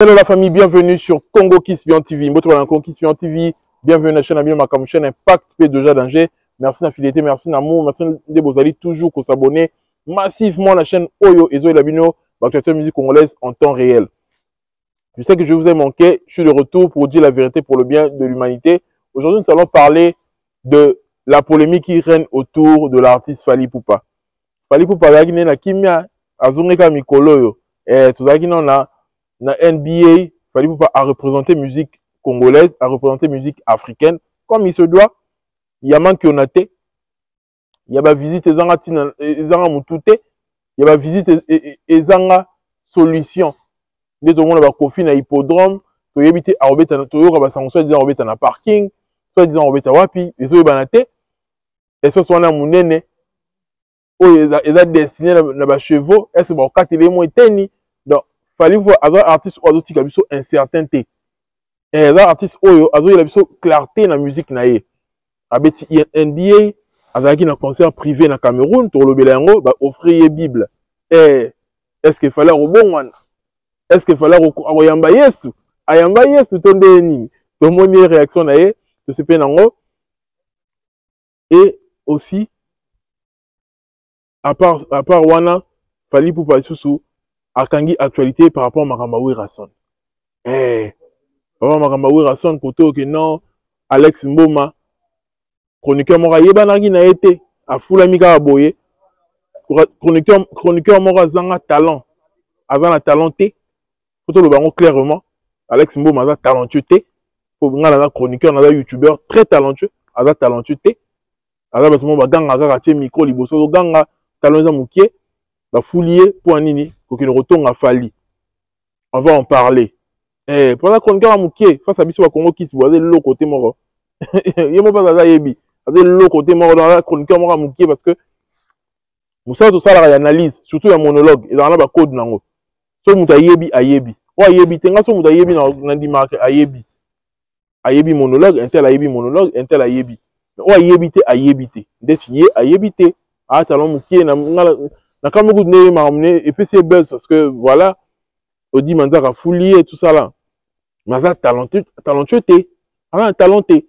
Hello la famille, bienvenue sur Congo Kiss-Bian TV. Congo Kiss-Bian TV, bienvenue à la chaîne Amir chaîne Impact P de Danger. Merci de fidélité, merci d'amour, merci de vous allez toujours qu'on s'abonner massivement à la chaîne Oyo Ezo et Labino, l'actualité musique congolaise en temps réel. Je sais que je vous ai manqué, je suis de retour pour dire la vérité pour le bien de l'humanité. Aujourd'hui, nous allons parler de la polémique qui règne autour de l'artiste Fally Ipupa. Fally Ipupa, la Guinée, la Kimia, Azuneka Mikolo, et tout ça, na NBA, Fally Ipupa a représenté musique congolaise, a représenté musique africaine, comme il se doit. Il y a manque on a été. Il y a visite ezanga mutute, il y a visite ezanga solution. Dès tout le monde va confier na hippodrome, to yebite a obeta na toyo ba sango soit disant obeta na parking, soit disant obeta wapi, les oyo banate. Et soit on a munene o eza destiné na ba chevaux, est-ce ba katele mo eteni. Donc Fally Ipupa aza artiste oyo azotika biso incertainté. Et aza artiste oyo azoyela biso clarté na musique na ye. Abeti NBA azalaki na concert privé na Cameroun to lobela yango ba offrir Bible. Et est-ce que fallait rebongwana? Est-ce que fallait ayamba Yesu? Ayamba Yesu tonde nini? To moni réaction na ye to se penango. Et aussi à part wana Fally Ipupa isusu akangi actualité par rapport à Makambaoui Rasson. Par rapport à Makambaoui Rasson, koto que non, Alex Mboma, chroniqueur mora yebanagi na été, a fula mika aboye, chroniqueur mora zanga talent, azana talenté, koto le bango clairement, Alex Mboma aza talentueux té, pour ngala chroniqueur na youtubeur très talentueux, aza talentueux té, aza batumo baganga kaka tie micro liboso ganga talent za mukie, ba foulier pour anini. Pour qu'il retourne à Fally. On va en parler. Pendant qu'on regarde Mouké, face à Bissou à Congo qui se voit de l'autre côté mort. Il y a pas ça yebi. De l'autre côté mort dans la chronique mort à Mouké parce que vous savez tout ça la analyse, surtout un monologue et dans la code nango. So muta yebi ayebi. Wa yebi tenga so muta yebi na ndi marque ayebi. Ayebi monologue, un tel ayebi monologue, un tel ayebi. Wa yebi te ayebi te. D'être ayebi te. Ah talon Mouké na na quand beaucoup de nez m'a emmené et puis c'est buzz parce que voilà Odi Manzaka Fouli et tout ça là mais talentueux t'es talenté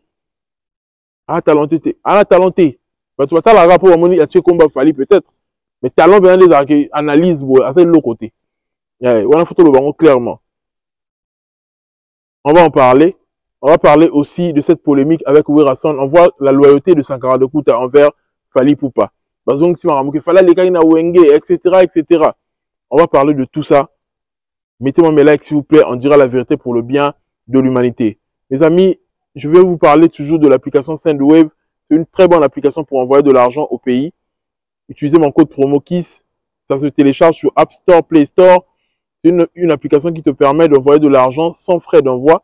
bah tu vas t'as la rapport à mon y a tué combat Fally peut-être mais talent bien les arcs analyse à l'autre côté voilà photo le bango clairement on va parler aussi de cette polémique avec Rasson. On voit la loyauté de Sankara de Kouta envers Fally Ipupa. Donc, si il fallait les gars Wenge, etc. On va parler de tout ça. Mettez-moi mes likes, s'il vous plaît. On dira la vérité pour le bien de l'humanité. Mes amis, je vais vous parler toujours de l'application Sendwave. C'est une très bonne application pour envoyer de l'argent au pays. Utilisez mon code promo KISS. Ça se télécharge sur App Store, Play Store. C'est une application qui te permet d'envoyer de l'argent sans frais d'envoi.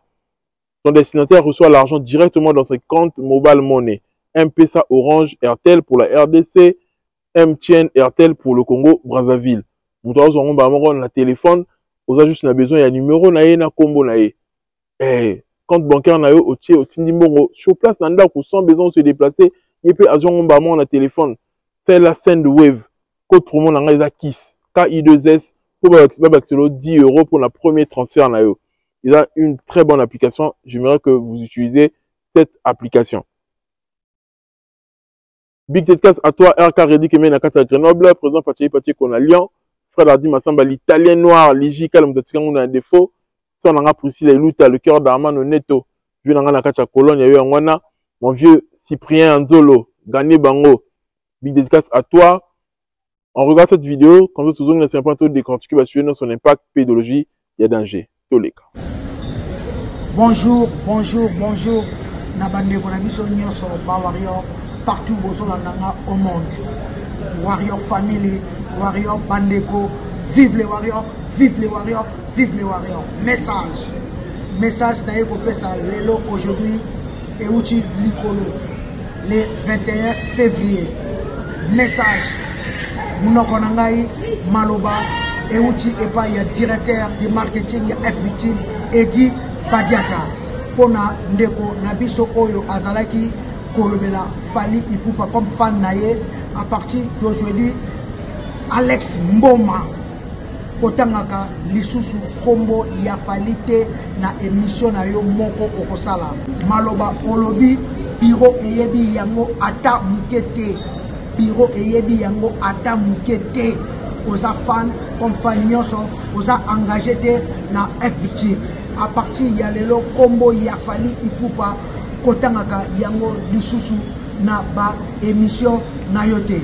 Ton destinataire reçoit l'argent directement dans ses comptes Mobile Money. M-Pesa, Orange, Airtel pour la RDC. MTN, Airtel pour le Congo, Brazzaville. Vous avez un téléphone, vous avez juste besoin d'un numéro, na combo na compte bancaire na au Tindimbo, sur place, sans besoin de se déplacer, il peut avoir un téléphone. C'est la Sendwave. Code promo na KISS, KI2S, pour 10 € pour la première transfert na yo. Il a une très bonne application. J'aimerais que vous utilisez cette application. Big dédicace à toi, RK Reddy Kemé Nakata Grenoble, président Patrick qu'on a Lyon, frère Dardi Massamba, l'italien noir, l'Iji, on a un défaut, si on a Priscilla Luta, le cœur d'Armano Neto, je viens Nakata Cologne, il y a eu un wana, mon vieux Cyprien Anzolo, Gagné Bango, big dédicace à toi. On regarde cette vidéo, quand vous avez un point de décortiquer, va suivre son impact pédologie, il y a danger, tous les cas. Bonjour. Nabande Bonabiso Nyoso, Bawario. Partout au monde. Warrior Family, Warrior Bandeko, vive les Warriors, vive les Warriors, vive les Warriors. Message d'ailleurs ça l'élo aujourd'hui et outil Nicolo le 21 février. Message Munokonangai Maloba et outil et pas il y a directeur de marketing FBT Eddie Badiata. Pona Ndeko Nabiso Oyo Azalaki Kolobela Fally Ipupa comme fan naye à partir d'aujourd'hui Alex Mboma kotangaka lisusu kombo ya falite na émission na yo moko okosala maloba olobi biro eyebi yango ata mukete biro eyebi yango ata mukete oza fan comme fan nyonso oza engagé te na F-Victime à partir ya lelo kombo ya Fally Ipupa kotangaka yango lisusu na ba émission na yote.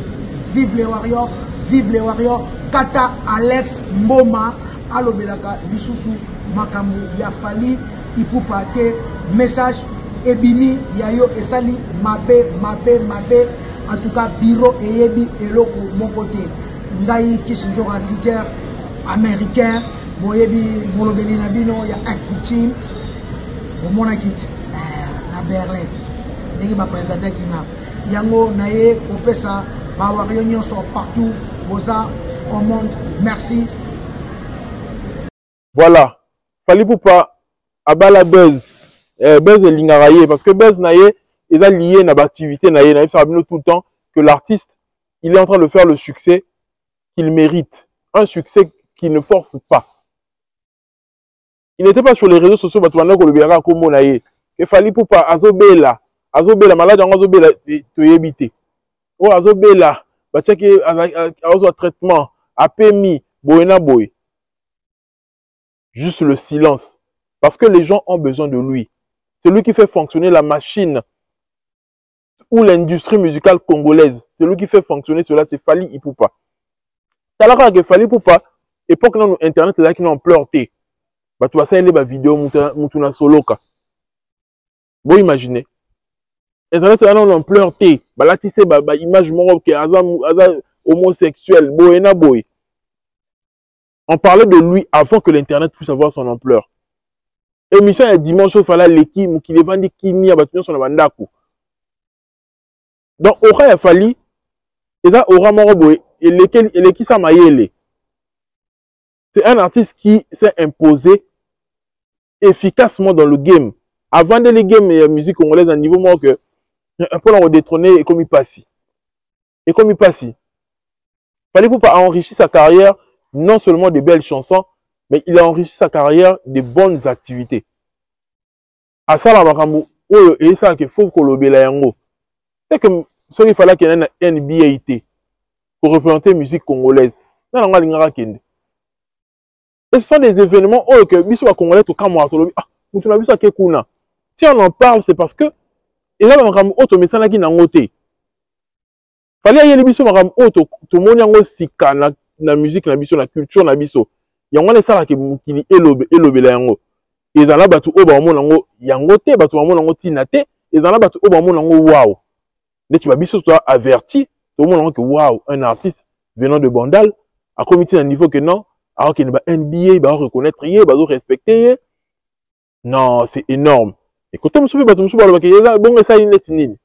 Vive les warriors, vive les warriors. Kata Alex Mboma alobelaka lisusu makambu ya Fally Ipupa te message ebini yayo esali mabe en tout cas biro eyebi eloko moko te ngai Kisinjoka leader américain boyebi molobeli na bino ya F-Victime bomona kiti na Berlin ndenge ba présenter kina yango naye kopesa ba warrior nyonso partout boza au monde. Merci. Voilà. Fally Ipupa abala buzz. Buzz est lingaraye parce que buzz naye est lié à l'activité naye. Naye ça tout le temps que l'artiste il est en train de faire le succès qu'il mérite. Un succès qui ne force pas. Il n'était pas sur les réseaux sociaux batouana ko le biara kombo naye. Que Fally Ipupa azobela malade azobela to yebite. Oh azobela batiaki azo traitement apemi boyena boy. Juste le silence. Parce que les gens ont besoin de lui. C'est lui qui fait fonctionner la machine ou l'industrie musicale congolaise. C'est lui qui fait fonctionner cela, c'est Fally Ipupa. Talaka que Fally Ipupa, époque dans internet là qui n'en pleure té. Bah tu vas ça les vidéo mutuna soloka. Bon imaginez. Internet là n'en pleure té. Bah là tu sais bah image moro que aza homosexuel, boyena boy. On parlait de lui avant que l'internet puisse avoir son ampleur. Émission ya dimanche au fala leki mukile vandi kimi ya batu sur la bandako. Donc aura ya Fally eza aura moro boy et qui sa mayele. C'est un artiste qui s'est imposé efficacement dans le game. Avant de les games et la musique congolaise à un niveau moins que pour la détrôner et comme il passe. Et comme il passe. Fally Ipupa a enrichi sa carrière non seulement de belles chansons, mais il a enrichi sa carrière de bonnes activités. À ça, la makambu, et ça, qu'il faut qu'on l'obéisse yango. C'est que ce qu'il fallait qu'il y ait un NBA pour représenter la musique congolaise. Et ce sont des événements que biso wa congolais to kamwa to lobi mutuna biso akekuna. Si on en parle, c'est parce que et là makambu auto mesana ki nangote. Fallait y aller biso makambu auto to moni yango sika na musique na biso na culture na biso. Yango na sala ke mukili elobela yango. Ezala batu o ba mona yango yango te batu ba mona yango tina te ezala batu o ba mona yango wow. Neti ba biso to averti to mona yango que wow, un artiste venant de Bandal a commis un niveau que non, alors qu'il va NBA, il va reconnaître, il va respecter. Non, c'est énorme. Et quand on me souffle, bon ça il est nini.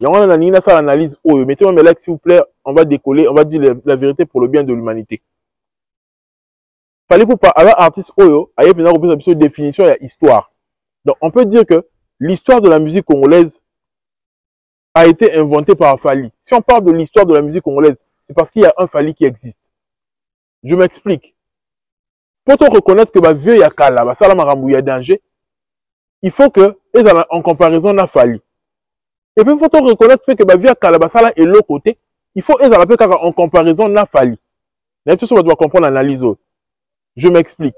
Il y a une analyse. Oh, mettez-moi mes likes s'il vous plaît. On va décoller, on va dire la vérité pour le bien de l'humanité. Fally Ipupa, alors artiste Oyo, a une définition et histoire. Donc on peut dire que l'histoire de la musique congolaise a été inventée par Fally. Si on parle de l'histoire de la musique congolaise, c'est parce qu'il y a un Fally qui existe. Je m'explique. Pour te reconnaître que ma vieux yakala, ma salam ramouya danger, il faut que, en comparaison à Fally. Et puis, il faut te reconnaître que ma vieux yakala, ma salam est l'autre côté, il faut en comparaison à Fally. Mais tout ça, on doit comprendre l'analyse. Je m'explique.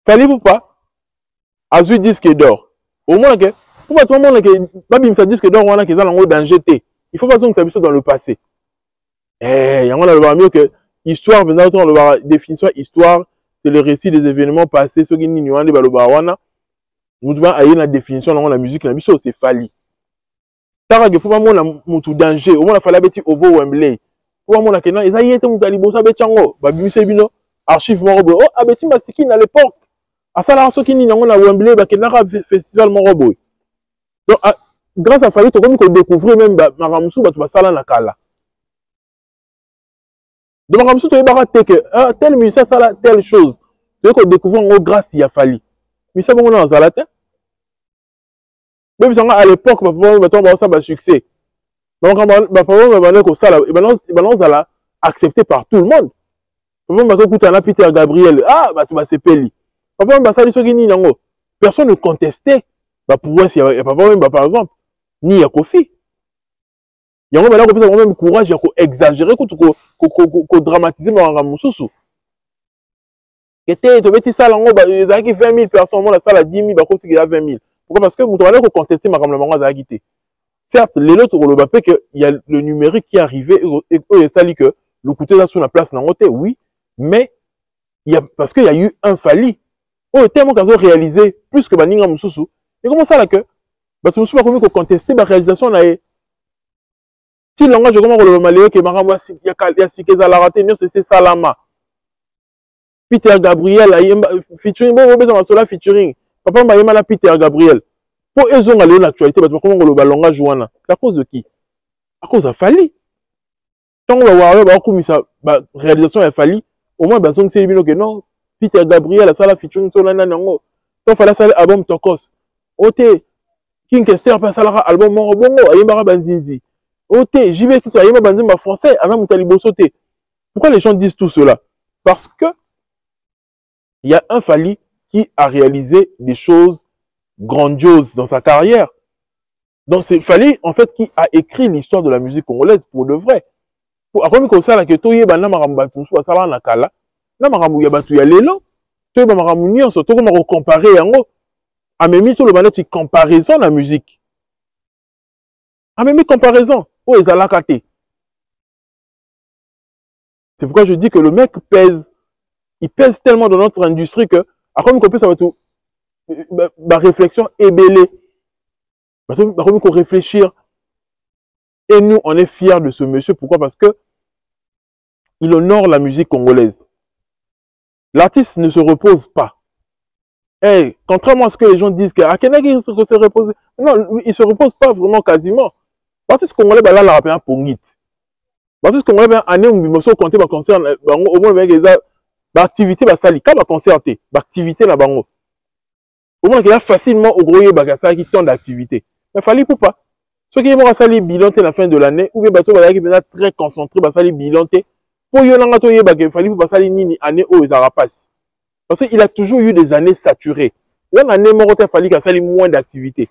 Fally Ipupa a eu disque d'or. Au moins que, pour tout le monde que, ça disque d'or, on a qu'ils ont danger. Il faut pas que ça soit dans le passé. Eh, il y a un mieux que histoire, maintenant, la définition histoire, c'est le récit des événements passés, ceux qui n'y ont pas de nous devons aller dans la définition de la musique, c'est Fally. Tara que pour moi, on a danger, au moins, il fallait être au Wembley. Pour moi, on a ils ont été mutalibo, ça bechango, babimise bino, archive morobo, oh, abeti masiki à l'époque. À ça, là, ceux qui n'y ont pas Wembley, bah, qui n'a pas festival morobo. Donc, grâce à Fally, tu as découvert même, Maramusu, bah, tu vas saler la kala. Donc, Maramusu, tu vas que, tel musicien, ça, telle chose. Tu vas découvrir, grâce à Fally. Mais ça, on a un zalatin. Même à l'époque, ça va succès. Donc, on a accepté par tout le monde. papa bakokuta na Peter Gabriel ah bato basepeli papa basali soki nini yango personne ne contestait ba prouesse ya papa même par exemple ni ya Kofi yango bala kopesa même courage ya ko exagérer ko dramatiser manga mususu kete to beti sala ngo ba ezaki 20 000 personnes mo la sala 10 000 bakosi ki ya 20 000 pourquoi parce que muto bala ko contester makamla manga za quitté certes les autres ko loba pe que il y a le numérique qui est arrivé et ça dit que le côté là sur la place nangote oui mais il y a parce que il y a eu un Fally oh tellement qu'ils ont réalisé plus que baninga mususu et comment ça là que bah tout mususu pas comme ko contester ba réalisation na e si langage comment le malheureux que makambo ya sikeza la raté c'est Salama Peter Gabriel featuring bon besoin de featuring papa mba yema la Peter Gabriel pour eux ont allé l'actualité bah comment le langage wana c'est à cause de qui à cause de Fally tant on va voir bah comme ça bah réalisation a Fally au moins bah son c'est bino que non Peter Gabriel ça la featuring sur nana nango donc fallait ça album Tokos ote King Kester pas ça album mon bongo ayembara banzinzi ote JB tout ayemba banzimba français avant mutalibo sauter pourquoi les gens disent tout cela parce que il y a un Fally qui a réalisé des choses grandioses dans sa carrière. Donc c'est Fally en fait qui a écrit l'histoire de la musique congolaise pour de vrai. Après comme ça là que toye bana maramba tout ça sala na kala na marambu ya batu ya lelo toye ba marambu nyonso to ko comparer yango amemi to le bana ti comparaison la musique. Amemi comparaison o ezalaka te. C'est pourquoi je dis que le mec pèse. Il pèse tellement dans notre industrie que, après, ça va tout, ma réflexion est belle. Après, qu'on réfléchir. Et nous, on est fiers de ce monsieur. Pourquoi? Parce que il honore la musique congolaise. L'artiste ne se repose pas. Hey, contrairement à ce que les gens disent que Akenaki il se repose. Non, il se repose pas vraiment quasiment. L'artiste congolais, là, la rappelle un pongit. L'artiste congolais, année où il faut compter ma concert, au moins, l'activité va sali quand va concerter l'activité na bango au moins qu'il y a facilement au gros bagasa qui tente d'activité mais Fally pour pas ceux qui vont sali bilan la fin de l'année ou bien bateau va qui est très concentré va sali bilan pour yo nanga to yeba que Fally pour pas sali nini année où ils rapace parce qu'il a toujours eu des années saturées là l'année morote Fally qui a sali moins d'activité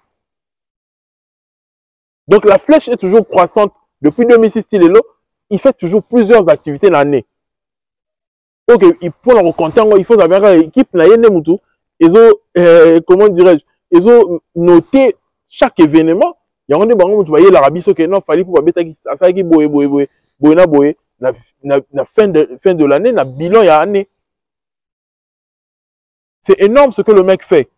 donc la flèche est toujours croissante depuis 2006 il fait toujours plusieurs activités l'année. Ok, pour le compter, il faut avoir une équipe, comment dirais-je, ils ont noté chaque événement. Il y a un moment où tu voyais l'Arabie, ce qu'il fallait pour ça qui la fin de l'année, la bilan il y a année. C'est énorme ce que le mec fait.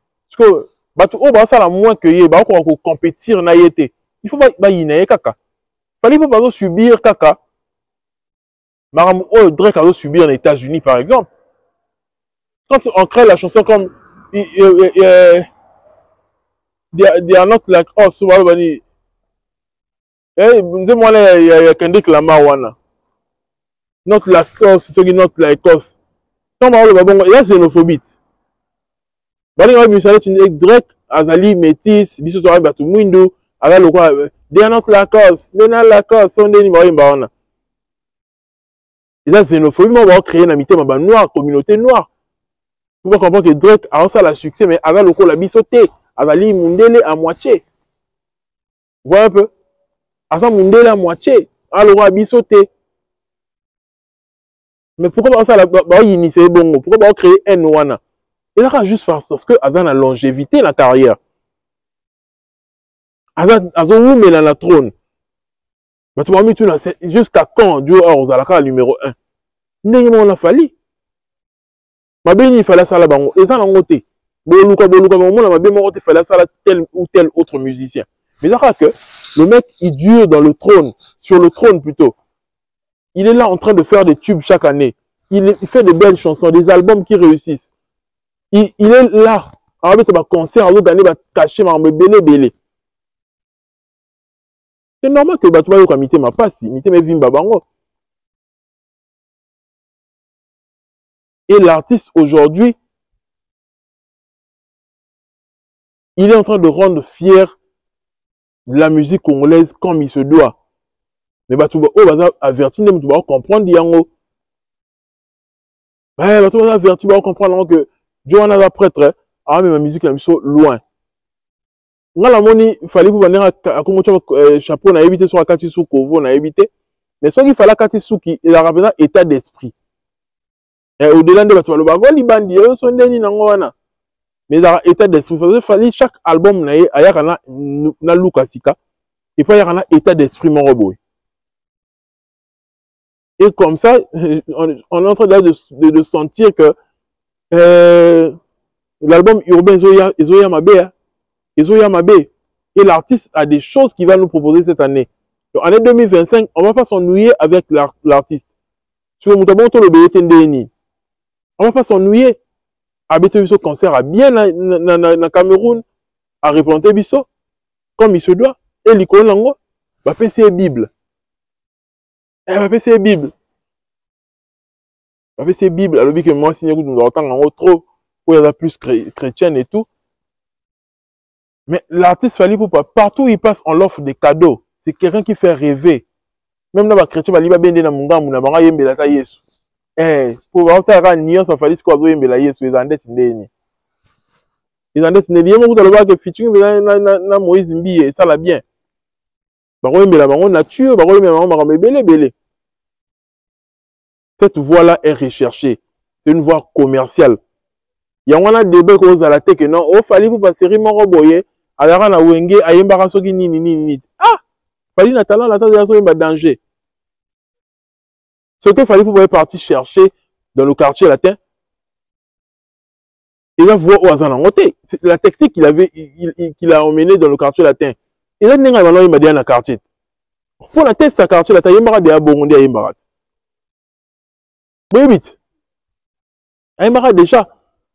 Parce que ça la moins que il va compétir na yete. Il faut pas y kaka. Fallait pas subir kaka. Drake a subi en États-Unis par exemple. Quand on crée la chanson comme They are not like us, hey, moi là, il y a Kendrick Lamar wana. Not like us, c'est not like us. Quand on va bon, il y a xénophobie. Bali on va dire Drake azali métis, biso to ba tout mundo, ala le quoi, they are not like us, they are not like us, on dit ba wana. Et la xénophobie, on va créer une amitié avec noire, communauté noire. Vous pouvez comprendre que Drake a ça la succès, mais avec le coup la bisoté, Azali Mundele à moitié. Vous voyez un peu? Azali Mundele à moitié, alors à bisoté. Mais pourquoi ça la initier bon? Pourquoi créer un wana? Et là juste parce que Azali a la longévité la carrière. Azali mais la trône. Mais tu m'as mis tout là, jusqu'à quand Dieu a Ozalaka numéro 1? N'est-ce pas Fally? Ma bien il fallait ça là bango. Et ça l'angoté. Boluka, ma bien il fallait ça là tel ou tel autre musicien. Mais ça que le mec il dure dans le trône, sur le trône plutôt. Il est là en train de faire des tubes chaque année. Il fait de belles chansons, des albums qui réussissent. Il est là. Alors tu vas concert, l'autre année va cacher ma belé. C'est normal que tu vas y imiter ma passe, imiter mes vimba bango. Et l'artiste aujourd'hui, il est en train de rendre fier la musique congolaise comme il se doit. Mais tu vas avertir, tu vas comprendre yango. Ouais, tout le monde a averti, on comprend que Johan a prêtre, a même la musique la mission loin. Nga la moni, il fallait pour venir à comment chapeau, on a évité sur la kati sous Kovo, on a évité. Mais ce qu'il fallait la kati sous qui, il a rappelé état d'esprit. Et au-delà de battre le bagot, les bandits, ils sont des nangwana. Mais il état d'esprit. Il fallait chaque album na ayakana na lukasika. Il faut ayakana état d'esprit mon robot. Et comme ça, on est en train de sentir que l'album urbain Zoya Mabé, et l'artiste a des choses qu'il va nous proposer cette année. Donc, année 2025, on ne va pas s'ennuyer avec l'artiste. Sur le moutabon, le BTNDNI. On ne va pas s'ennuyer. Habiter ce concert à bien na Cameroun, à réplanter biso, comme il se doit. Et l'icône lango, va passer Bible. Elle va passer Bible. Va passer Bible. Alors, que moi, si nous entendons trop, où il y a plus chrétienne et tout. Mais l'artiste fallait pour pas. Partout où il passe, on l'offre des cadeaux. C'est quelqu'un qui fait rêver. Même dans les chrétiens, il va bien dans mon gars, il va bien dans Yesu. Eh, pour avoir ta nion, ça fallait quoi zo yembela Yesu, ils en dette ndeni. Ils en dette ndeni. Yemo kutalo ba que featuring na Moïse Mbiye, ça la bien. Ba ko yembela bango nature, ba ko yembela bango makambe belé. Cette voie-là est recherchée. C'est une voie commerciale. Il y a un débat qui à la tête que non, oh fallait pour passer mon boye. Alors, na wenge ayembara soki nini. Ah! Fallait na talent la tête de la danger. Ce qu'il fallait pour pouvoir partir chercher dans le quartier latin, il va voir où c'est la technique qu'il a emmené dans le quartier latin. Il a dit qu'il dans le quartier. Pour la tête de quartier latin, il y a des abonnés à Yembarat. Oui, vite. À Yembarat déjà.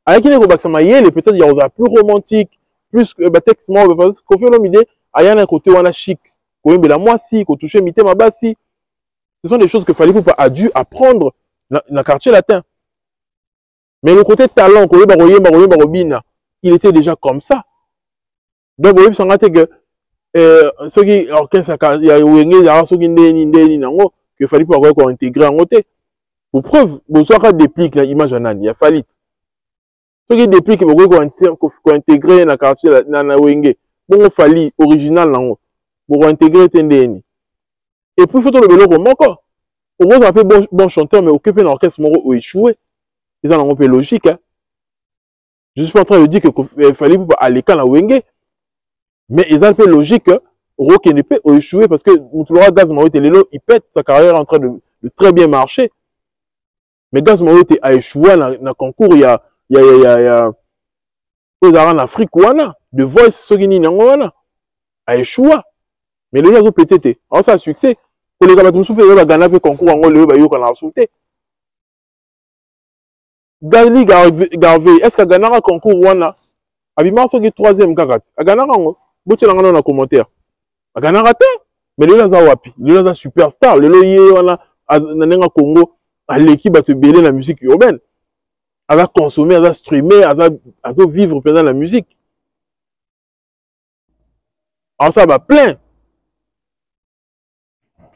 Avec les peut-être il y a plus romantique, plus texte mort, parce qu'on fait l'homme idée, il y a un côté où on a chic, qu'on aime la moisi, qu'on touche mité ma bassi. Ce sont des choses qu'il fallait pas dû apprendre dans le quartier latin. Mais le côté talent, il était déjà comme ça. Donc, vous savez que ceux qui orchestre, il y a qu'il fallait pas intégrer en côté. Pour preuve, vous avez déplique l'image en il a fallu. Ceux qui dépliquent, vous pouvez intégrer dans le quartier dans la Wenge. Bon, il fallait original pour intégrer Tendeni. Et puis, il faut le vélo encore. On va appeler bon chanteur, mais occuper l'orchestre ou échouer. Ils ont un peu logique. Hein. Je suis pas en train de dire qu'il fallait aller à la Wenge. Mais ils ont un peu logique. Rock ne peut échouer parce que Moutoulora Gaz Maoui Telelo, il pète sa carrière en train de très bien marcher. Mais Gaz Maoui a échoué dans le concours. Il y a en Afrique, de Voice, Sogini, a échoué. Mais les gens ont pété. Alors, ça a succès. Pour les gars, tout le Ghana fait concours en Angola, le Bayo, a sauté. Gali Garvey, est-ce que Ghana a concours wana? Abima soki troisième kakat. A Ghana rango. Boche langano na commentaire. A Ghana raté. Mais les gens wapi. Les gens superstar. Les loyers wana nanenga Congo. À l'équipe a te belé la musique urbaine. Elle va consommer, elle va streamer, elle va vivre pendant la musique. Alors ça va plein.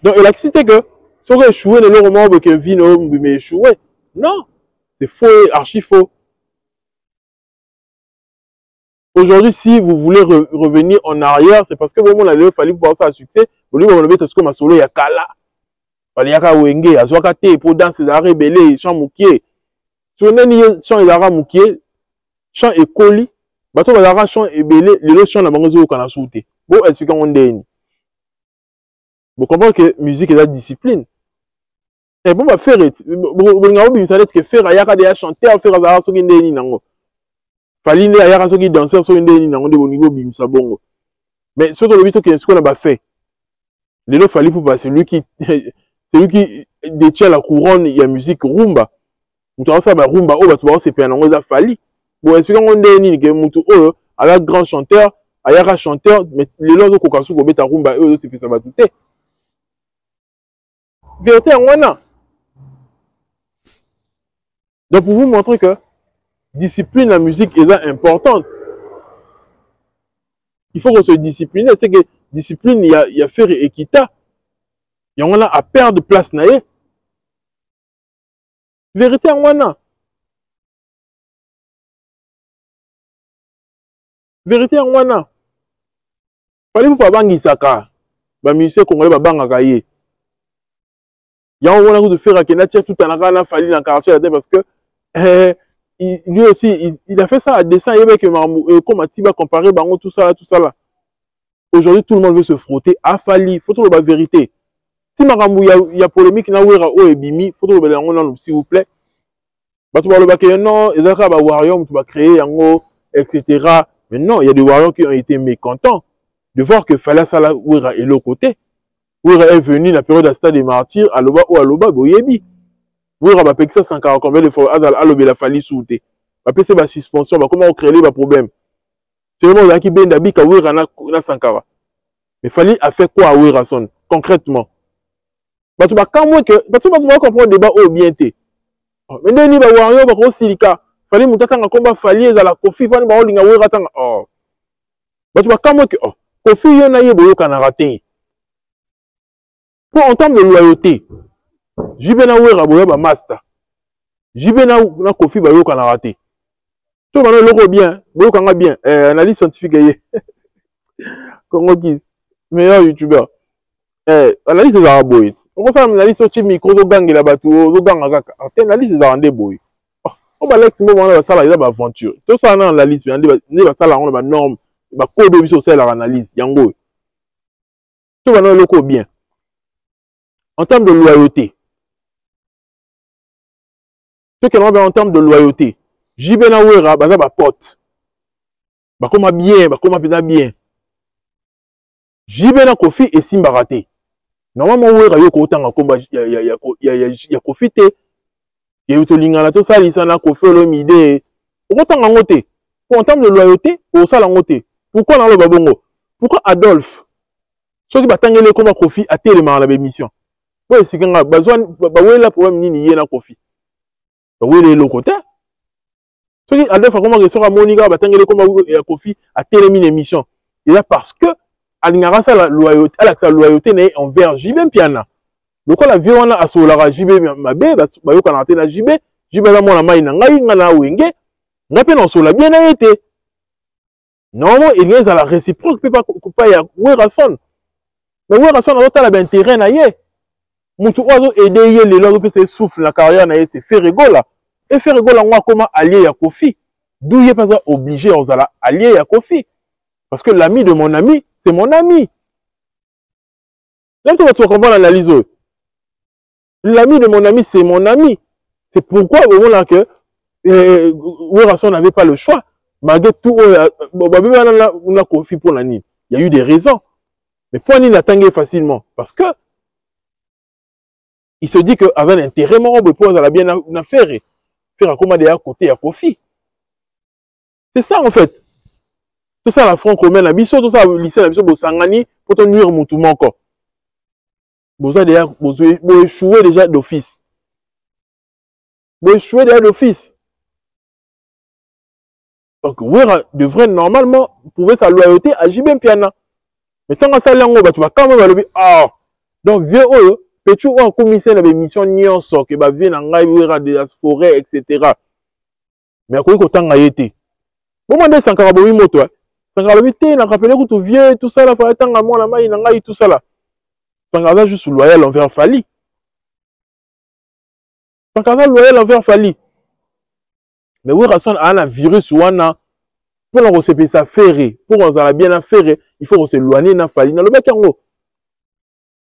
Donc il a cité que si on a échoué, le roman que Vino mais échoué. Non, c'est faux, archi faux. Aujourd'hui, si vous voulez revenir en arrière, c'est parce que vraiment il fallait voir ça à succès. Vous lui avez dit que ma solo ya kala. Il y a Wenge, Azwakate pour danser, rebelle, chant moukier. Si on a un chant et moukier, chant et colis, bateau va chant et belé, les chants la mangozo au canal sauté. Bon, expliquons on est. Vous comprenez que musique est la discipline. Et bon, bah, faire, vous savez que faire, il y a des chanteurs, faire à ce qu'il y a nango. Fallait il y a ce qui danseur sur une des nango de au niveau bimsa bongo. Mais surtout le bito qui est ce qu'on a fait. Les lots fallait pour passer celui qui détient la couronne, il y a musique rumba. Nous avons ça, rumba, oh, bah, tu vois, c'est bien, on a fallu. Bon, expliquons on est que Moutou, oh, avec grand chanteur, il y a un chanteur, mais les lots au Kokasu, ko beta rumba, eux, c'est que ça va tout. Vérité en wana. Donc pour vous montrer que discipline la musique est importante. Il faut qu'on se discipline. C'est que discipline, il y a faire équita. Il y a à perdre de place naïe. Vérité en wana. vérité en wana fallait vous pas bangi saka ba musicien congolais ba banga kaye ya on a de faire que natia tout en a fallu dans quartier la tête parce que lui aussi il a fait ça à dessin avec comme Atiba comparé bango tout ça là. Aujourd'hui tout le monde veut se frotter à Fali, faut trouver la vérité. Si makambo il y a polémique na wera o ebimi, faut trouver la ngona s'il vous plaît. Ba tu parles que non, ezaka ba warrior tu vas créer yango etc. Mais non, il y a des warriors qui ont été mécontents de voir que Fala Sala wera est l'autre côté. Wera est venu la période de stade des martyrs aloba ou aloba boyebi. Wera ba peksa 140 combien de fois azal alobe la Fali souté. Ba pese ba suspension, ba comment on créer les problèmes. C'est le monde qui benda bika wera na Sankara. Mais Fali a fait quoi à Werason concrètement? Bah tu vas quand même que bah tu vas comprendre le débat au bien té. Mais deni ba warrior ba ko silika. Fali mutata nga combat Fali ezala Kofi Fali ba olinga wera tanga. Oh. Bah tu vas quand même que oh Kofi yo na yebo kana raté. Pour en termes de loyauté, Jibe na wera boya ba master. Jibe na Kofi ba yo kana raté. Tout le monde le bien, boyo kanga bien. Analyse scientifique yé. Congo Kiss, meilleur youtubeur. Analyse des araboïdes. On ça analyse sur micro zo gang la batu, zo gang kaka. Analyse des arandé boy. On va l'ex moment là ça là il va aventure. Tout ça dans analyse bien ne va ça là on va norme, va code biso c'est la analyse yango. Tout va le loko bien. En termes de loyauté. Ce que l'on va en termes de loyauté. Jibe na wera baza ba pote. Ba koma bien, ba koma pena bien. Jibe na Kofi et Simba raté. Normalement, wera yo ko tanga komba ya Kofi te. Ya yo to lingana to sali sana Kofi lo mide. O tanga ngote. En termes de loyauté, o sala ngote. Pourquoi dans le babongo? Pourquoi Adolphe? Ceux qui batangele komba Kofi a tellement la émission. Ouais, c'est quand besoin ba wela problème nini yé na Kofi. Ba wela le côté. Ceux qui Adolphe a comment que sera Monica batangele komba ya Kofi a tellement l'émission. Et là parce que alingara sa la loyauté, sa loyauté n'est envers Jibe Piana. Donc la vie on a asolara Jibe mabe ba yo kana na Jibe, Jibe la mona mai na ngai ngana wenge, ngape na sola bien na été. Non, il y a la réciproque peut pas ya Werason. Mais Werason a la intérêt na ye. Mutu ozo aider ye le lo peut souffle la carrière na ye c'est Ferregola. Et Ferregola ngwa comment allié ya Kofi. D'où il est pas obligé on la allié ya Kofi. Parce que l'ami de mon ami c'est mon ami. Là, tu vas comprendre l'analyse. L'ami de mon ami, c'est mon ami. C'est pourquoi, au moment là que Werason n'avait pas le choix. Malgré tout, on a confié pour l'année. Il y a eu des raisons. Mais pour l'année, il a tangué facilement. Parce que il se dit qu'avec un intérêt, on peut bien faire. Faire comme à côté à Kofi. C'est ça, en fait. Tout ça, la front commun, la biso, tout ça, le lycée, la biso, Bosangani, pour te nuire mon encore. Vous avez échoué déjà d'office. Vous échoué déjà d'office. Donc, Wera devrait normalement prouver sa loyauté à Jibe Piana. Mais tant que ça, tu vas quand même aller. Ah! Donc, vieux, petit ou en commission de l'émission Nyonso, qui va venir en Wera de la forêt, etc. Mais à quoi que tant été. Bon, moi, Sankara Bomi Moto, Sankara Bomi, tu as rappelé que tu vieux, tout ça, là, faut attendre à moi, la main, tout ça, là. Sankara juste loyal envers Fali. Sankara loyal envers Fali. Mais Werason a un virus ou un pour qu'on se paye sa ferré, pour qu'on a bien affaire, il faut qu'on se loigne na Fali. Dans le mec en haut.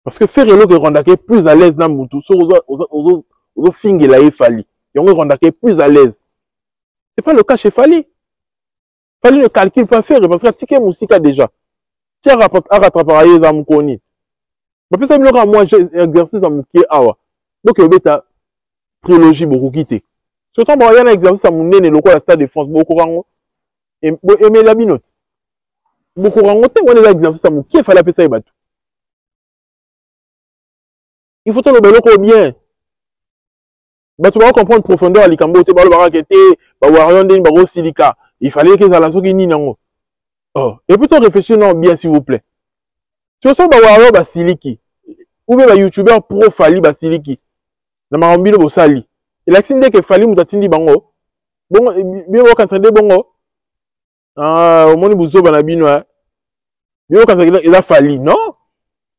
Parce que ferré l'eau que rondake plus à l'aise dans Moutou, sur aux fingé la Fali. Et on rondake plus à l'aise. C'est pas le cas chez Fali. Fali ne calcule pas ferré parce que ticket Moussika déjà. Tiens à rattraper les amukoni. Mais ça me l'a moi j'ai exercice à Mouké Awa. Donc il y a trilogie beaucoup quitté. Surtout il y a un exercice à Mounene le quoi stade de France beaucoup rango et mais la minote. Beaucoup rango on a exercice à Mouké fallait appeler ça et battu. Il faut le beloko bien. Bah tu vas comprendre profondeur à Likambo te ba le barakete ba warion den ba ro silika. Il fallait que ça la soki ni nango. Oh, et plutôt réfléchir non bien s'il vous plaît. Si on sent ba warion ba siliki ou bien ba youtubeur pro Fali ba siliki. Na marambilo bo sali. Et l'action dès que Fali mutatindi bango. Bon bien on kan sande bongo. Ah, au monde buzo banabino hein. Yo quand il a fallu, non?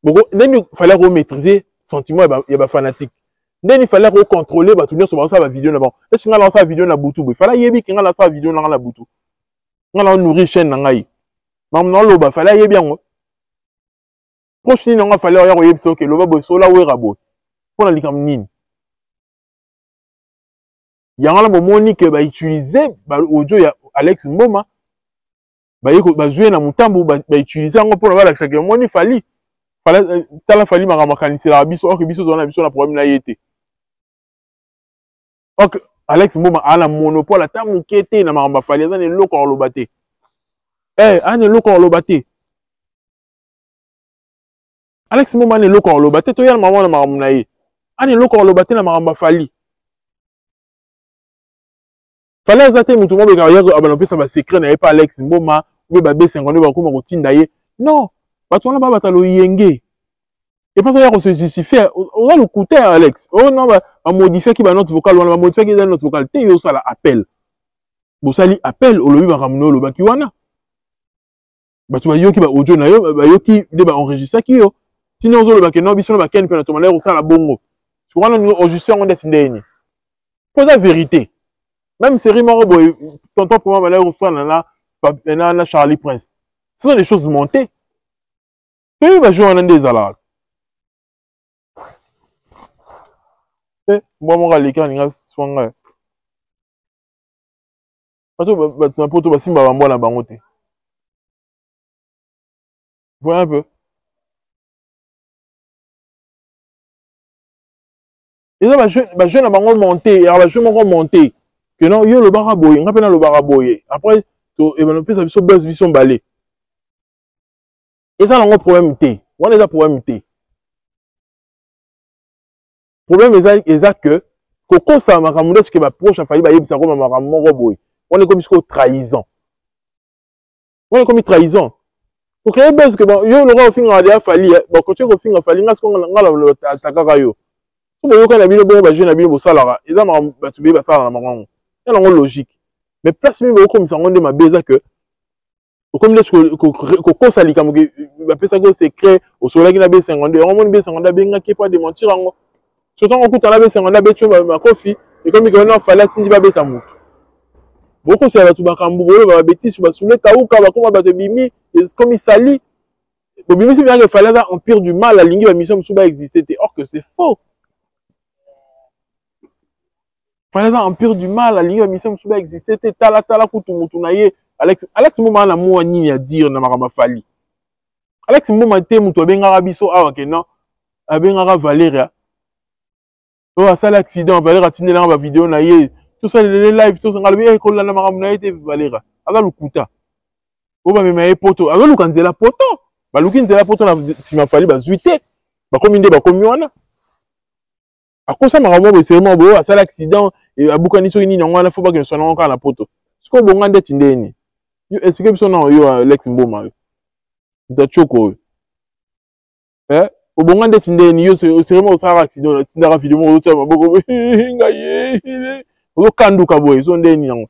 Bon, il fallait maîtriser sentiment et ba fanatique. Il fallait contrôler ba tout sur ça vidéo là-bas. Est-ce que lancer vidéo na butu? Il fallait yebi kinga lancer vidéo na butu. Ngala nourrir chaîne na ngai. Mam non loba fallait yebi yango. Prochaine nga fallait ya yebi so ke loba bo so la wera bo. Pour la likam nini. Yangala mo monique ba utiliser ba audio ya Alex Mboma. Ba jouer na mutambu ba utiliser ngo pour la chaque moni fali. Fallait tala fali makamakanisé la biso o ke biso zona biso na problème na yete. Ok, Alex Mboma a la monopole à ta moukete na maramba fali za ne loko en lobate. Eh, ane loko en lobate. Alex Mboma ne loko en lobate to ya maman na maramba na ye. Ane loko en lobate na maramba fali. Fallait zate mutu mo be ga yego abalope sa ba secret na ye pa Alex Mboma ou ba B52 ba ko ma kotinda ye. Non, bato na ba batalo yenge. Et pas ça se justifier. On va le coûter Alex. Oh non, va modifier qui va notre vocal, on va modifier qui va notre vocal. T'es yo ça la appel. Bon ça li appel au lobby va ramener le baki wana. Bah tu vas yo qui va audio na yo, bah yo qui va enregistrer qui yo. Sinon on le baki non, biso le baki en peine tomber au ça la bongo. Tu vois on enregistre on est ndeni. Pour la vérité. Même série mort boy, tonton pour moi là au ça na Charlie Prince. Ce sont des choses montées. Tu vas jouer en des alarmes. Moi mon gars les gars swanga bato na poto basimba bambo na bango te. Voyez un peu. Et ça ba jeune na bango monter et ba jeune moko monter que non yo le baraboye nga pena le baraboye après to e ba pesa biso buzz biso balé. Et ça nango problème té. On est ça problème té. Problème exact que koko sa makamunda ce que ba proche a failli ba yebisa ko makamoko boye. On est comme jusqu'au trahison. On est comme trahison. Ok, parce que bon, yo le roi finga de afali, bon quand tu finga afali, ngas ko ngala takaka yo. So bo yo kana bino bo ba jeune na bino bo salara, eza ma ba tube ba sala na mango. Ya nango logique. Mais place mi bo comme ça ngonde ma beza que comme ko ko sali comme que ba pesa ko secret au soleil na B52, on mon B52 benga ki pas de mentir ngo. Surtout on kuta na B52 betu ma kofi et comme que non fallait tindi ba beta mutu. Beaucoup c'est tout bakambu bolo ba bêtise ba soule kauka ba koma ba te bimi comme il sali. Le bimi c'est bien que fallait un empire du mal la ligne ba mission souba exister or que c'est faux. Fallait un empire du mal la ligne ba mission souba exister tala kutu mutu na ye Alex Mboma na mo nini ya dire na makama fali. Alex Mboma te mutu benga biso awa ke non abenga Valéria. Oh ça l'accident Valéria tinela ba vidéo na ye. Tout ça les live tout ça ngalobi ko la na makamuna ete Valéria aga lukuta oba mema e poto aga lukanzela poto ba lukinzela poto na sima fali ba zuite ba komi nde ba komi wana akosa makambo bo seulement bo asala accident et abukani so nini ngwana faut pas que sona ngaka na poto siko bonga nde tindeni yo est-ce que biso na yo Alex Mboma yo nda choko obonga nde tindeni yo seulement osala accident tindaka video mo to maboko ngaye ozo kanduka boye so ndeni yango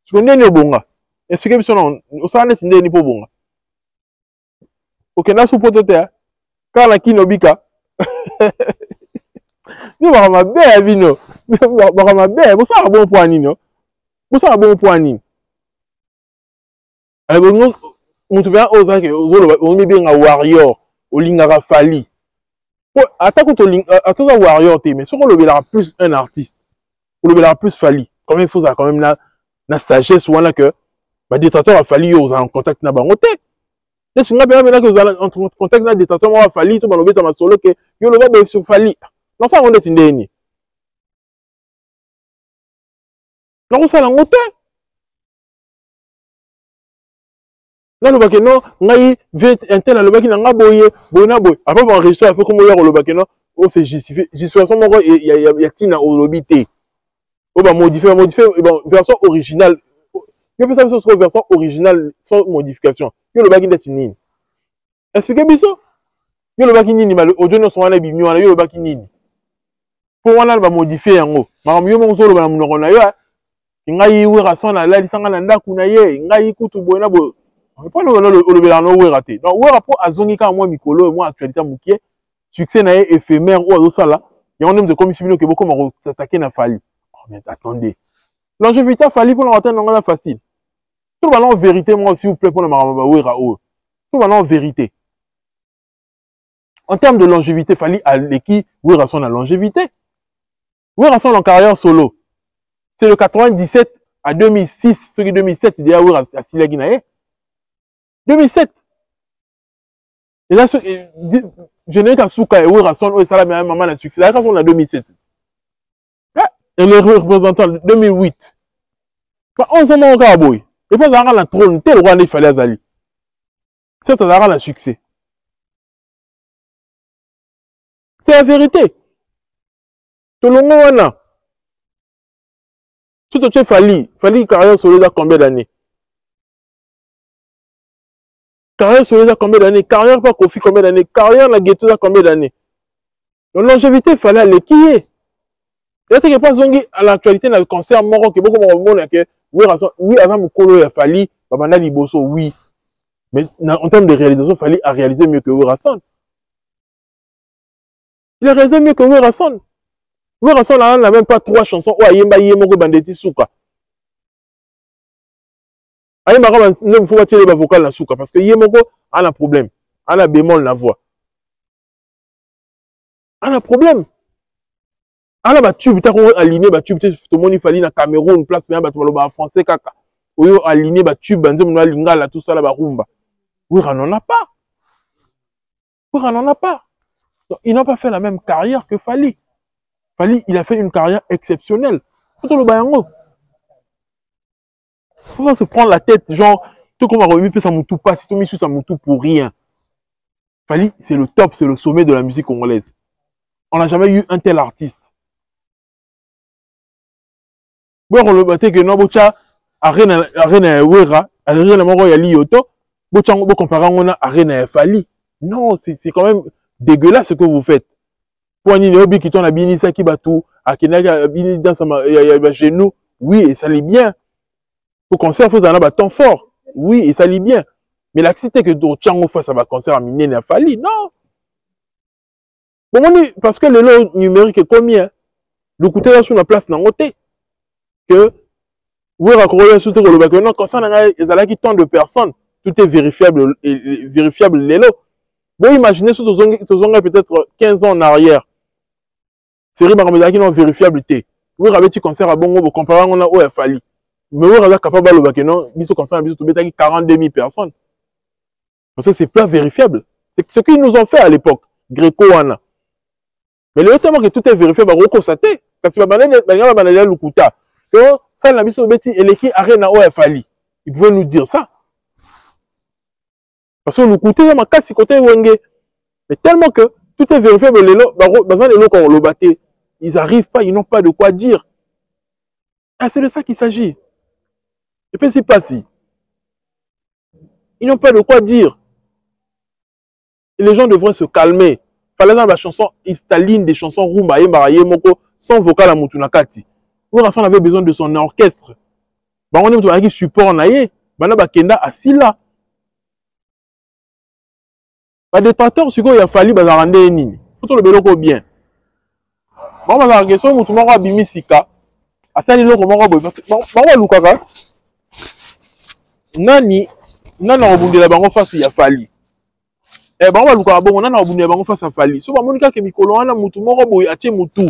siko ndeni obonga esike biso na osala neti ndeni po bonga okenda su poto te kala na kino bika ni baka mabe ya bino baka mabe bosala bon po anini no bosala bon po anini ale bongo mutu bya ozake ozoloba omibenga warrior olingaka fali po atako to atoza warrior te mais soko lobelaka plus un artiste ou le plus fali quand même il faut ça quand même la sagesse ou là que bah détenteur a fallu aux en contact na bango te est-ce que nga bien que vous allez en contact na détenteur moi a fallu to balobeta ma solo que yo le va sur fali non ça on est ndeni non ça la ngote non le baki non ngai vite intel le baki na nga boye bona boy après on enregistrer un peu comme hier le baki non on se justifier justification moko il y a tina au lobité on va modifier bon, version originale. Je peux savoir sur version originale sans modification. Yo le baki ndeti nini. Expliquez biso. Yo le baki nini mal audio no sona bi miwana yo le baki nini. Pour wana va modifier yango. Makam yo mo zo le ba munoko na yo. ngai wera son na la sanga na ndaku na ye ngai kutu boyena bo pas le bela no wera te donc wera po azongi ka moi mikolo moi actualité mukie succès na ye éphémère ou azo sala ya on aime de comme si bino ke beaucoup ma attaquer na Fally. Oh mais attendez, longévité Fally pour l'antenne la facile tout le en vérité moi s'il vous plaît pour le maramba wera o tout le en vérité en termes de longévité Fally à l'équipe wera son la longévité wera son en carrière solo. C'est le 97 à 2006, ce qui est 2007, il y a eu à Silaginae. 2007. Et là, je n'ai qu'à Souka et Ouerasson, et ça, la maman a succès. Là, quand on a 2007. Et les représentants, 2008. 11 ans au Caraboy. Et puis, ça a la trône, tel roi, il fallait Azali. C'est un la succès. C'est la vérité. Tout le monde, là. Tout le monde Fally carrière solo à combien d'années? Carrière solo à combien d'années? Carrière pas Kofi combien d'années? Carrière la ghetto à combien d'années? Donc longévité Fally aller qui est? Il y a pas zongi à l'actualité dans le concert moro que beaucoup de monde que oui avant Mukolo ya Fally babanda liboso oui. Mais en termes de réalisation Fally a réalisé mieux que Werason. Il a réalisé mieux que Werason. Werason n'a même pas 3 chansons. Oh, Yemba Yemoko Bandeti Souka. Il faut pas tirer les vocales la Souka parce que Yemoko a un problème. A un bémol la voix. A un problème. A un tube, tu as aligné, tube, tout le monde il fallait dans Cameroun, place, mais en français, kaka. Ou aligné, tube, banzem, lingala, tout ça, la rumba. Wera n'en a pas. Wera n'en a pas. Donc, ils n'ont pas fait la même carrière que Fally. Fally, il a fait une carrière exceptionnelle. Faut le bayango. Faut pas se prendre la tête, genre, tout comme on a remis ça moutou pas, si tout mis sous ça moutou pour rien. Fally, c'est le top, c'est le sommet de la musique congolaise. On n'a jamais eu un tel artiste. Bon, on le battait que non, bocha, arena wera, arena moro ya lioto, bocha, on compare on a arena Fally. Non, c'est quand même dégueulasse ce que vous faites. Pour un inéobi qui tourne à Binisa qui batou, à Kenaga, Bini dans sa genou, oui, et ça l'est bien. Pour concert, il faut un temps fort. Oui, et ça l'est bien. Mais l'accident que Tchango fasse un concert à Mine n'a Fally, non. Bon, parce que le lot numérique est combien? Le coûté là sur la place n'a noté. Que, oui, raccrocher sur le bac, non, quand ça, il y a tant de personnes, tout est vérifiable, les lots. Bon, imaginez, sur peut-être 15 ans en arrière. C'est qui non vérifiable. Oui, avec tu concert à Bongo, vous comparez, on a où il Fally. Mais oui, on a capable de le non, il se concert à 42 000 personnes. Parce que c'est pas vérifiable. C'est ce qu'ils nous ont fait à l'époque, Greco-Wana. Mais le temps que tout est vérifié, bah, reconstater. Parce que le Lukuta. Donc, ça, la mission de et l'équipe Arena où il Fally. Ils pouvaient nous dire ça. Parce que le Lukuta, il y a ma casse côté Wenge. Mais tellement que tout est vérifié, mais les lots, quand on le battait, ils n'arrivent pas, ils n'ont pas de quoi dire. Ah, c'est de ça qu'il s'agit. Et puis, c'est pas si. Ils n'ont pas de quoi dire. Et les gens devraient se calmer. Par exemple, la chanson Istaline, des chansons Rumba, Moko, sans vocal à Moutunakati. Werason avait besoin de son orchestre. On a dit support en aïe. Kenda assis là. Les détracteurs, il a fallu bazarande nini. Faut le beloko bien. Bon, la question, Moutouma a bimi sika. Asali loko moko boy. Bon, lukaka. Nani obundi la bango face ya Fally. Eh ben on va lukaka bon, nani obundi la bango face à Fally. So ba monika ke mikolo wana mutu moko boy atie mutu.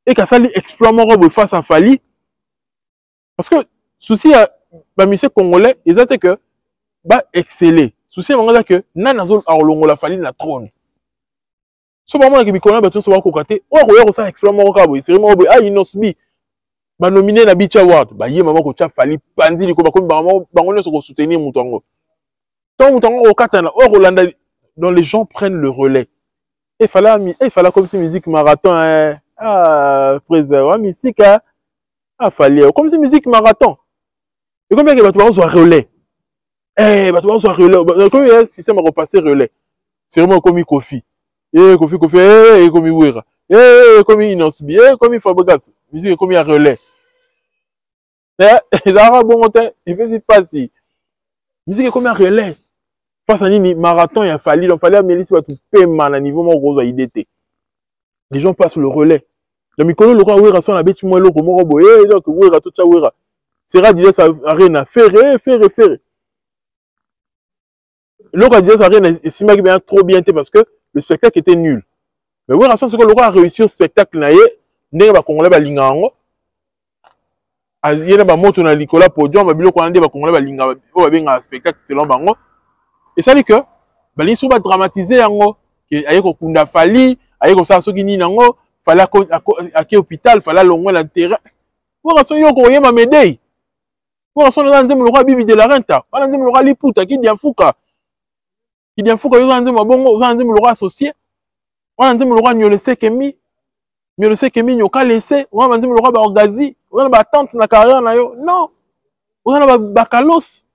Et kasali exploit moko boy face à Fally. Parce que souci à ba musique congolais, ils étaient que ba exceller. Souci à que nani azol arolongo la Fally na trône. So ba monika ke mikolo ba tso ba kokate. O ça exploit moko boy, c'est vraiment boy ah inosbi. Ba nominé na Beach Award, ba yé maman ko tia Fally panzi liko ba comme bango ne se soutenir mutongo. Tant mutongo au katana, au Rolanda, dont les gens prennent le relais. Il fallait comme si musique marathon hein. Ah préserve musique hein. Ah fallait comme si musique marathon. Et combien que tu vas sur relais. Eh tu vas sur relais. Comme un système à repasser relais. C'est vraiment comme Kofi. Kofi comme Wera. Comme Inosbi, comme Fabregas. Musique comme un relais. ezalaka bongo te epesi mpasi musique ekomi ya relais face à nini marathon ya fali donc fali amelisi bato pema na niveau moko kozwa idée te les gens passent le relais na mikolo lokola wera so na beti mwa eloko moko boye donc wera totya wera sera Didier Arena ferré eloko ya Didier Arena esimaki bien trop bien te parce que le spectacle était nul mais wera so soko lokola réussir spectacle na ye ndenge bakongolais balinga yango yena bamoto na likola podium babiloko wana nde bakongolais balinga oyo babengaka spectacle selon bango esali que balingi so badramatize yango aye kokunda fali aye kosala soki nini yango fali ake hôpital fali alongwe na terrain wera so yo koyema médaille wera so oza nzembo lokola bibi de la renta wana nzembo lokola liputa kidiafuka yo oza nzembo bongo oza nzembo lokola associé wana nzembo lokola nyolese kemi nyoka lese wana nzembo lokola baorgazi oza na batante na carrière na yo non oza na bakalos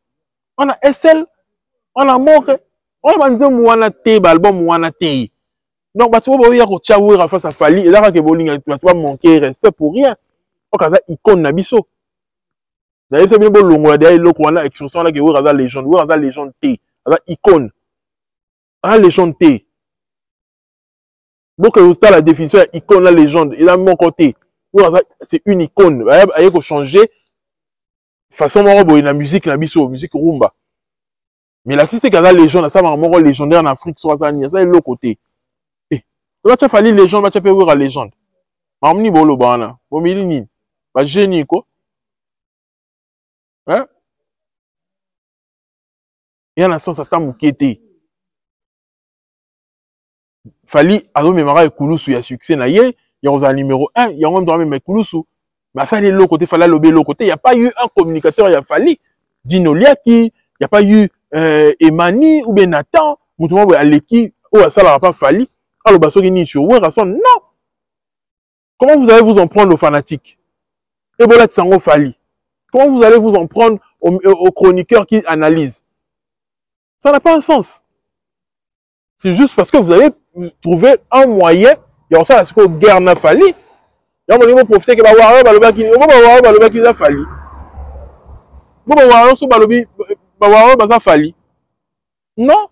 wana SL wana more wana banzembo wana te baalbum wana te donc bato oyo baoya kotya wera face à fali eza kaka bolinga bato bamanke respect pour rien oyo aza icône na biso nayebisa bino bolongola deya eloko wana expression wana ke wera aza légende te aza icône aza légende te donc la définition ya icône la légende eza moko te wera c'est une icône aye kochanger façon moko boye na musique na biso musique rumba mais l'artiste kaza légende ça m'a moko légendaire en Afrique soit ça ni ça eloko te tu as fallu légende tu peux voir légende mamni bolo bana bomili nini ba génie ko hein il y a la sens ata mukete fali azo memara ekulusu ya succès na ye ya oza numéro 1 il y a même droit même ekulusu mais ça les loko te fala lobé loko te il y a pas eu un communicateur ya fali Dino Liaki il y a pas eu Emani ou bien Nathan mutumo boy aleki ou ça pas fali alors basoki ni sur wera son non comment vous allez vous en prendre aux fanatiques et bola tsango fali comment vous allez vous en prendre aux chroniqueurs qui analysent ça n'a pas un sens c'est juste parce que vous avez trouvé un moyen il y a ça ce que guerre na fali il y a mon profiter que ba wara balobaki na fali bo ba wara so balobi ba wara ba fali non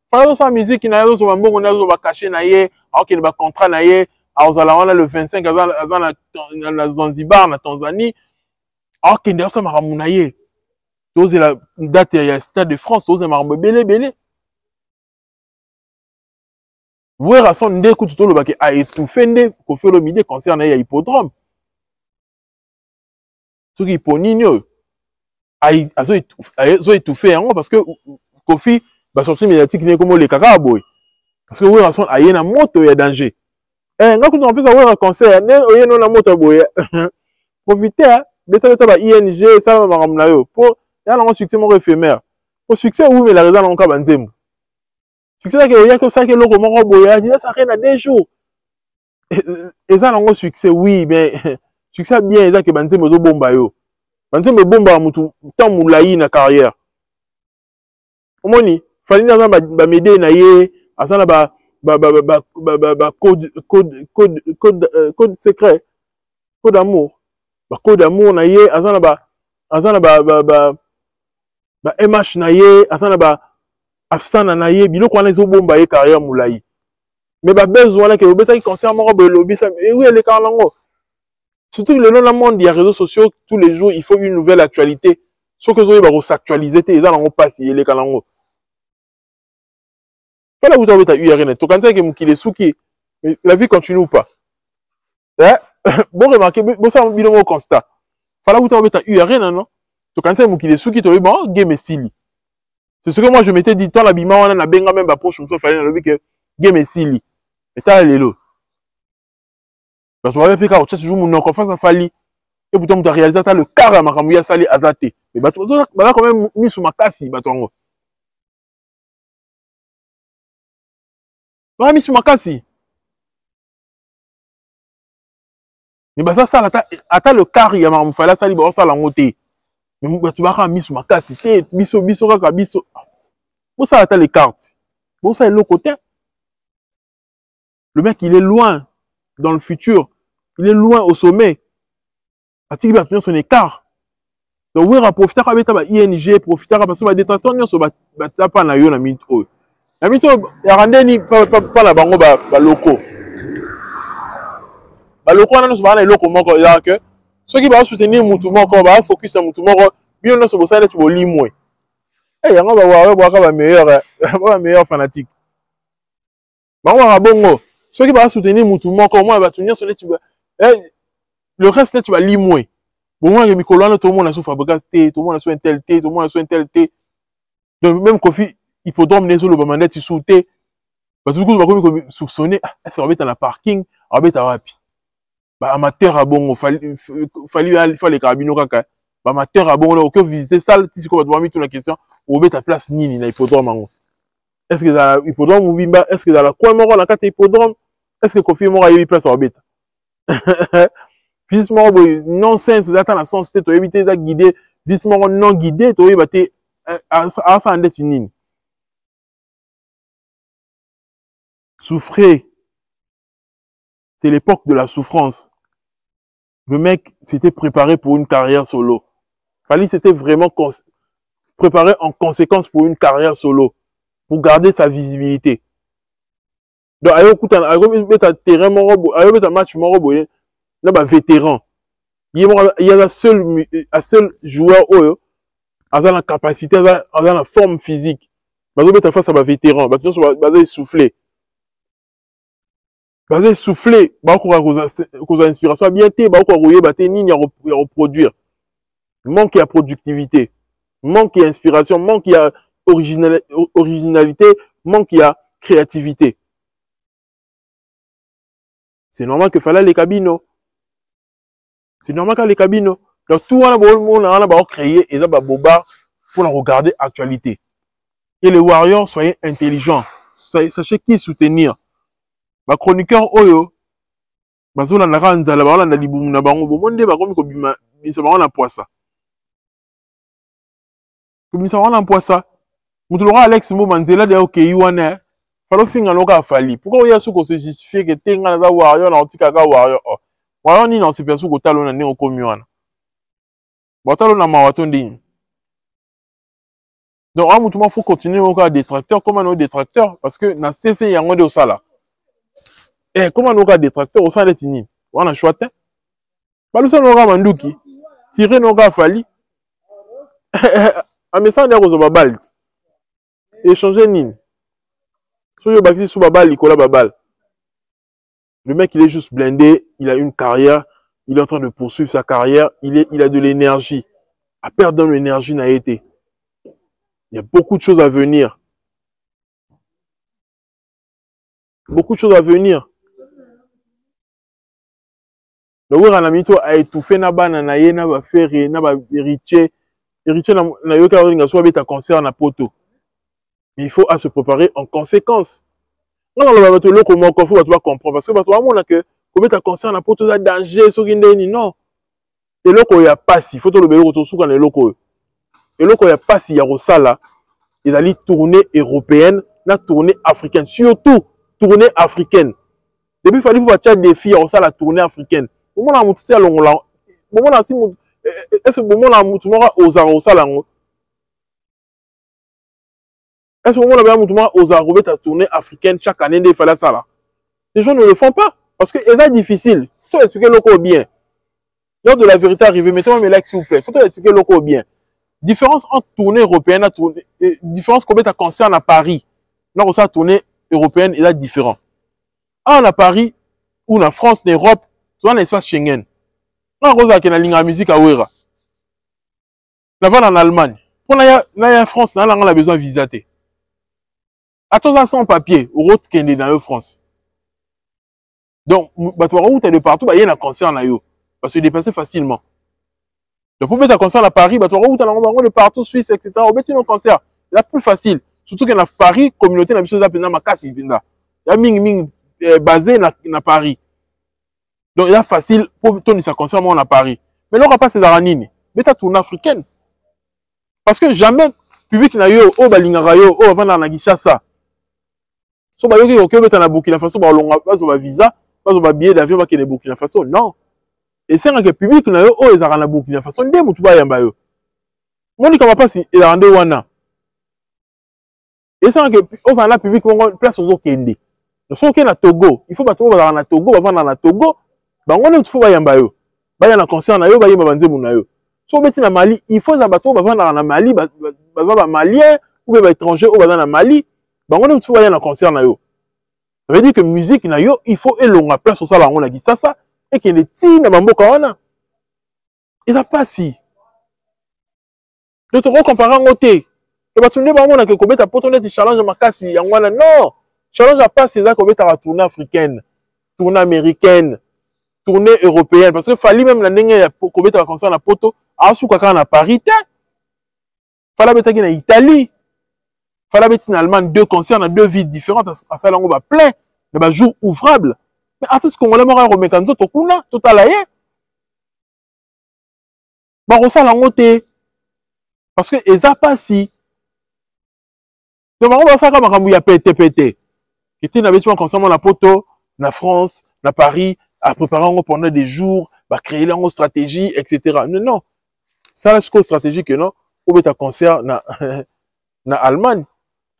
fala sa musique na yo so mbongo na zo ba cacher na ye ok ba contrat na ye azala wana le 25 azana na Zanzibar na Tanzanie ok ndio ça maramu na ye toze la date ya Stade de France toze maramu belé wera son nde kutu to lobaki a étouffé nde ko felo mide concert na ya hippodrome ce qui ponini yo azo étouffé yango parce que Kofi ba sortie médiatique ne comme le kaka boy parce que wera son aye na moto ya danger ngaku to mpesa wera concert ne oye no na moto boy profiter beta ba ING ça maramu na yo pour ya na succès mo éphémère pour succès oui mais la raison na ka banzembo succès que oya que ça que loko moko boya dit ça rien à 2 jours et ça nango succès oui mais succès bien ça que banzembo zo bomba yo banzembo bomba mutu tant moulayi na carrière omoni fali na ba médaille na ye asana ba code secret code d'amour na ye asana ba MH na ye asana ba afsana na ye biloko wana ezo bomba ye carrière moulayi mais ba besoin là que obeta ki concert moko be lobby ça et oui elle est kalango surtout le long monde il y a réseaux sociaux tous les jours il faut une nouvelle actualité sauf que zo ba s'actualiser te eza nango passer ele kalango fala buta beta URN to kanza ke mukile suki la vie continue ou pas bon remarquer bon ça bilongo constat fala buta beta URN non to kanza mukile suki to bon game style. C'est ce que moi je m'étais dit, toi l'habillement, on a benga même approche, je me suis fait le que game est sili. Et t'as l'élo. Parce que tu vas faire quand tu joues mon nom, face à Fali. Et pourtant, tu as réalisé le car à Makamouya Sali Azate. Mais bah, tu vas quand même mis sur ma casse, bah, toi. Tu vas mis sur ma casse. Mais bah, ça, attends le car, il y a Makamouya Sali, bah, ça l'a monté. Mais tu vas mis sur ma casse, biso kaka biso. Bon ça attend les cartes. Bon ça est l'autre côté. Le mec il est loin dans le futur. Il est loin au sommet. A-t-il bien son écart. Donc oui, profiter avec ta ING, profiter parce que les détracteurs ne sont pas na yo na mito. Na mito ya randeni pas la bango ba locaux. Ba locaux na so ba na locaux moko ya que ceux qui va soutenir mutu moko ba focus sur mutu moko, bien no so bo sala tu bo limwe. Eh yanga ba wa ba meilleur fanatique. Ba wa bongo. Ceux qui va soutenir mutu moko, moi ba tenir sur les tu le reste là tu vas limwe. Bon, moi, je me colonne, tout le monde a sous Fabregas T, tout le monde a sous un tel T, tout le monde a sous un tel T. Donc, même Kofi, hippodrome, n'est-ce le Bamanet, il sous T. Parce que du coup, il va soupçonner, est-ce qu'on va dans la parking, on va être rapide. Bah, amateur à bon, il fallait les carabinaux, caca. Bah, amateur à bon, là, aucun visiter ça, si on va mettre la question, on va mettre à place Nini, dans l'hippodrome. Est-ce que dans l'hippodrome, ou Bimba, est-ce que dans la coin, mort, la carte hippodrome, est-ce que Kofi, mort, il y a eu place à la bête? Visement non sens data na sens to éviter da guider visement non guidé to éviter à ça en une souffrir, c'est l'époque de la souffrance. Le mec s'était préparé pour une carrière solo. Fali s'était vraiment préparé en conséquence pour une carrière solo, pour garder sa visibilité. Donc ayo kuta ayo beta terrain morobo ayo beta match morobo là ba vétéran. Il y a un seul joueur qui a la capacité, a la forme physique. Parce que face à un vétéran, parce que souffler. Parce que souffler, cause inspiration bien té, reproduire. Manque de productivité, manque d'inspiration, manque de originalité, manque de créativité. C'est normal que fallait les cabines. C'est normal qu'à les cabines. Donc tout le monde a créé et ça va boba pour la regarder actualité. Et les warriors, soyez intelligents. Sachez qui soutenir. Ma chroniqueur Oyo, bazola na ranza la bala na libumu na bango bomonde ba komi ko bima bisa ba na poisa. Ko bisa ba na poisa. Mutu lora Alex Mo Manzela de okay wana. Falo finga loka fali. Pourquoi oya su ko se justifier que tenga na warrior na otika ka warrior. Warrior ni na se perso ko talo na ne o komi wana. Botalo na mawato ndi. Donc à mutu ma faut continuer au cas détracteur comme un détracteur parce que na CC yango de osala. Eh, comment nous avons des tracteurs au sein des tini? On a choisi. Pas nous sommes au Manduki. Tirer nos gars Fali. Un message de Rose Babal. Échanger Nine. Sur le baxi sous Babal, Nicolas Babal. Le mec, il est juste blindé. Il a une carrière. Il est en train de poursuivre sa carrière. Il a de l'énergie. À perdre de l'énergie n'a été. Il y a beaucoup de choses à venir. Beaucoup de choses à venir. Le wera na mito a étouffé na ba na ye na ba faire na ba héritier na yo ka ringa so beta concert na poto. Mais il faut à se préparer en conséquence. Non le bato loko moko faut ba comprendre parce que bato amona que ko beta concert na poto za danger so kindeni non. Et loko ya passi, faut to le belo to suka na loko. Et loko ya passi ya rosala ils allaient tournée européenne, na tournée africaine, surtout tournée africaine. Depuis il fallait vous battre des filles à la tournée africaine. Comment la moutou c'est longola? Comment la si moutou? Est-ce que comment la moutou mora aux salango? Est-ce que comment la moutou mora aux arabes ta tournée africaine chaque année des fallait ça là? Les gens ne le font pas parce que c'est difficile. Faut expliquer le bien. Lors de la vérité arrivée, mettez-moi mes likes s'il vous plaît. Faut expliquer le bien. Différence entre tournée européenne et tournée, différence combien ta concerne à Paris. Non, ça tournée européenne est là différent. En à Paris ou en France, en Europe. Dans l'espace Schengen. On a qui la musique à Ouera. Là-bas en Allemagne. Pour la France, on a besoin de visa. Attends sans papier, au route qui est dans France. Donc, tu as de partout, il y a un concert là parce que déplacer facilement. Donc, pour mettre un concert à Paris, tu as de partout, Suisse, etc. On met un concert. C'est plus facile. Surtout que dans Paris, la communauté n'a pas besoin de casse. Il y a ming basé dans Paris. Donc, il est facile pour tourner sa concert à Paris. Mais là, on va pas ces aranines. Mais tu as tourné africaine. Parce que jamais, public n'a eu, oh, balingarayo, oh, avant la Gishasa. So, bah, yo, ok, mais tu as Burkina Faso, bah, on va visa, bah, on va billet d'avion, bah, qui est Burkina Faso. Non. Et c'est un public n'a eu, oh, ils ont la Burkina Faso, ndé, moutou, bah, yamba, yo. Moni comme pas si il a rendu wana. Et ça que aux en la public place aux okende. Nous sommes na Togo, il faut pas trouver na Togo, va vendre na Togo. Ba ngone tu faut ba yamba yo. Ba ya na concert na yo, ba yamba banze na yo. So beti na Mali, il faut za bato ba vendre na Mali, ba malien ou ba étranger ou ba na Mali. Ba ngone tu faut ba ya na concert na yo. Ça veut dire que musique na yo, il faut elonga place au sala ngona ki ça et que les ti na bamboka wana. Et ça pas si. D'autres comparer en côté. Et bah tourner ba ngona ke kobeta poto net challenge makasi yangwana non. Challenge à pas c'est ça kobeta la tournée africaine, tournée américaine, tournée européenne parce que fallait même la ndenge ya kobeta la concert na poto a su kaka na Paris te. Fallait beta na Italie. Fallait beta en Allemagne deux concerts dans deux villes différentes à ça lango ba plein de ba jour ouvrable. Mais artiste congolais mora remekanzo to kuna totala ye. Ba rosa lango te parce que eza pas si donc on va ça comme makambu ya pété. Qui était n'avait pas concernant la poto na France, na Paris à préparer pendant des jours, bah créer leur stratégie etc. Non. Ça c'est une stratégie que non, ou beta concert na na Allemagne.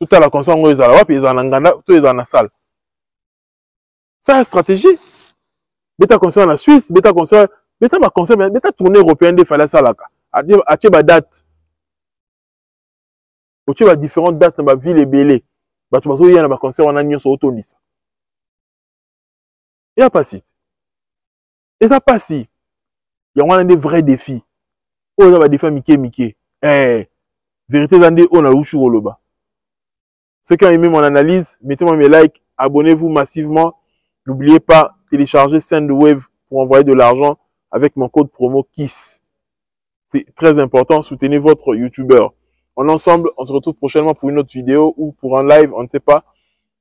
Tout à la concert on les a là, puis ils en Nganda, tout ils en salle. Ça une stratégie. Beta concert na Suisse, beta concert, beta ma concert, beta tournée européenne de fallait ça là. A ba date. Ou tu as différentes dates dans ma ville et belé. Bah tu vas y a un concert on a nion sur autonis. Il y a pas si. Et ça pas si. Il y a des vrais défis. Oh ça va défi Mickey. Vérité zandé on a louchu au loba. Ceux qui ont aimé mon analyse, mettez-moi mes likes, abonnez-vous massivement. N'oubliez pas, télécharger Sendwave pour envoyer de l'argent avec mon code promo KISS. C'est très important, soutenez votre YouTuber. En ensemble, on se retrouve prochainement pour une autre vidéo ou pour un live, on ne sait pas.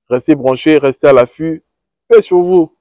Restez branchés, restez à l'affût. Paix sur vous.